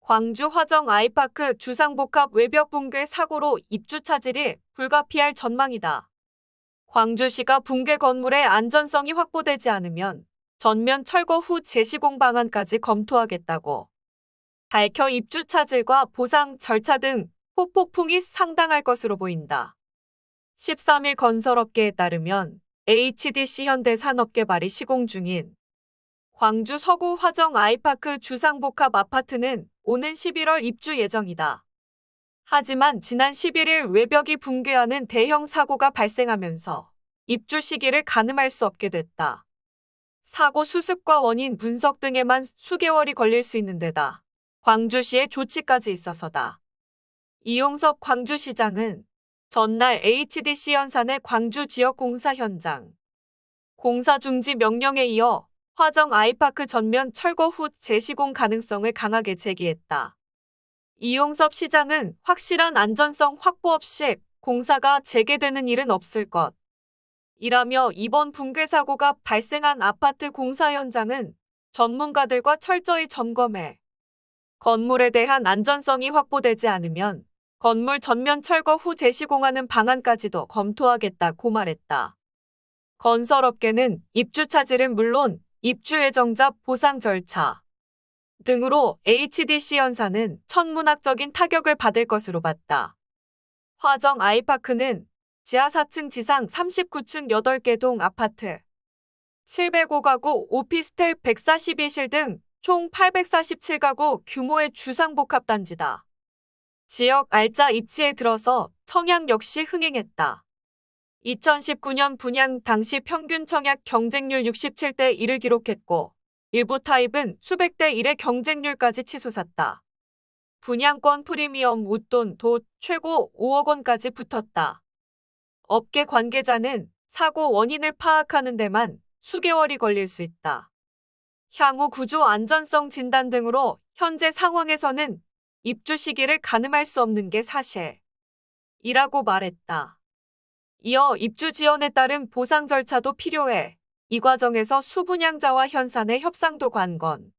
광주 화정 아이파크 주상복합 외벽 붕괴 사고로 입주 차질이 불가피할 전망이다. 광주시가 붕괴 건물의 안전성이 확보되지 않으면 전면 철거 후 재시공 방안까지 검토하겠다고 밝혀 입주 차질과 보상 절차 등 후폭풍이 상당할 것으로 보인다. 13일 건설업계에 따르면 HDC 현대산업개발이 시공 중인 광주 서구 화정 아이파크 주상복합 아파트는 오는 11월 입주 예정이다. 하지만 지난 11일 외벽이 붕괴하는 대형 사고가 발생하면서 입주 시기를 가늠할 수 없게 됐다. 사고 수습과 원인 분석 등에만 수개월이 걸릴 수 있는 데다 광주시의 조치까지 있어서다. 이용섭 광주시장은 전날 HDC 연산의 광주 지역 공사 현장 공사 중지 명령에 이어 화정 아이파크 전면 철거 후 재시공 가능성을 강하게 제기했다. 이용섭 시장은 확실한 안전성 확보 없이 공사가 재개되는 일은 없을 것 이라며 이번 붕괴 사고가 발생한 아파트 공사 현장은 전문가들과 철저히 점검해 건물에 대한 안전성이 확보되지 않으면 건물 전면 철거 후 재시공하는 방안까지도 검토하겠다고 말했다. 건설업계는 입주 차질은 물론 입주 예정자 보상 절차 등으로 HDC 연산은 천문학적인 타격을 받을 것으로 봤다. 화정 아이파크는 지하 4층 지상 39층 8개 동 아파트 705가구 오피스텔 142실 등 총 847가구 규모의 주상복합단지다. 지역 알짜 입지에 들어서 청약 역시 흥행했다. 2019년 분양 당시 평균 청약 경쟁률 67대 1을 기록했고 일부 타입은 수백 대 1의 경쟁률까지 치솟았다. 분양권 프리미엄 웃돈 도 최고 5억 원까지 붙었다. 업계 관계자는 사고 원인을 파악하는 데만 수개월이 걸릴 수 있다. 향후 구조 안전성 진단 등으로 현재 상황에서는 입주 시기를 가늠할 수 없는 게 사실이라고 말했다. 이어 입주 지연에 따른 보상 절차도 필요해 이 과정에서 수분양자와 현산의 협상도 관건.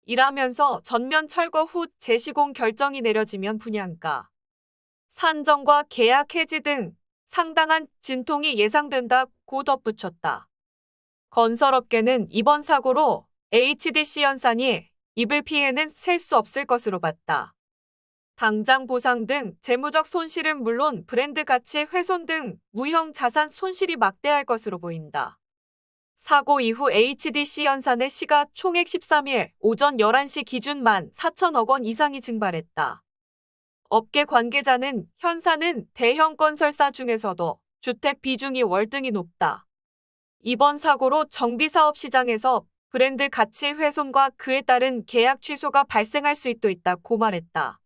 이라면서 전면 철거 후 재시공 결정이 내려지면 분양가 산정과 계약 해지 등 상당한 진통이 예상된다고 덧붙였다. 건설업계는 이번 사고로 HDC 연산이 입을 피해는 셀 수 없을 것으로 봤다. 당장 보상 등 재무적 손실은 물론 브랜드 가치 훼손 등 무형 자산 손실이 막대할 것으로 보인다. 사고 이후 HDC 연산의 시가총액 13일 오전 11시 기준 14,000억 원 이상이 증발했다. 업계 관계자는 현산은 대형 건설사 중에서도 주택 비중이 월등히 높다. 이번 사고로 정비사업 시장에서 브랜드 가치 훼손과 그에 따른 계약 취소가 발생할 수도 있다고 말했다.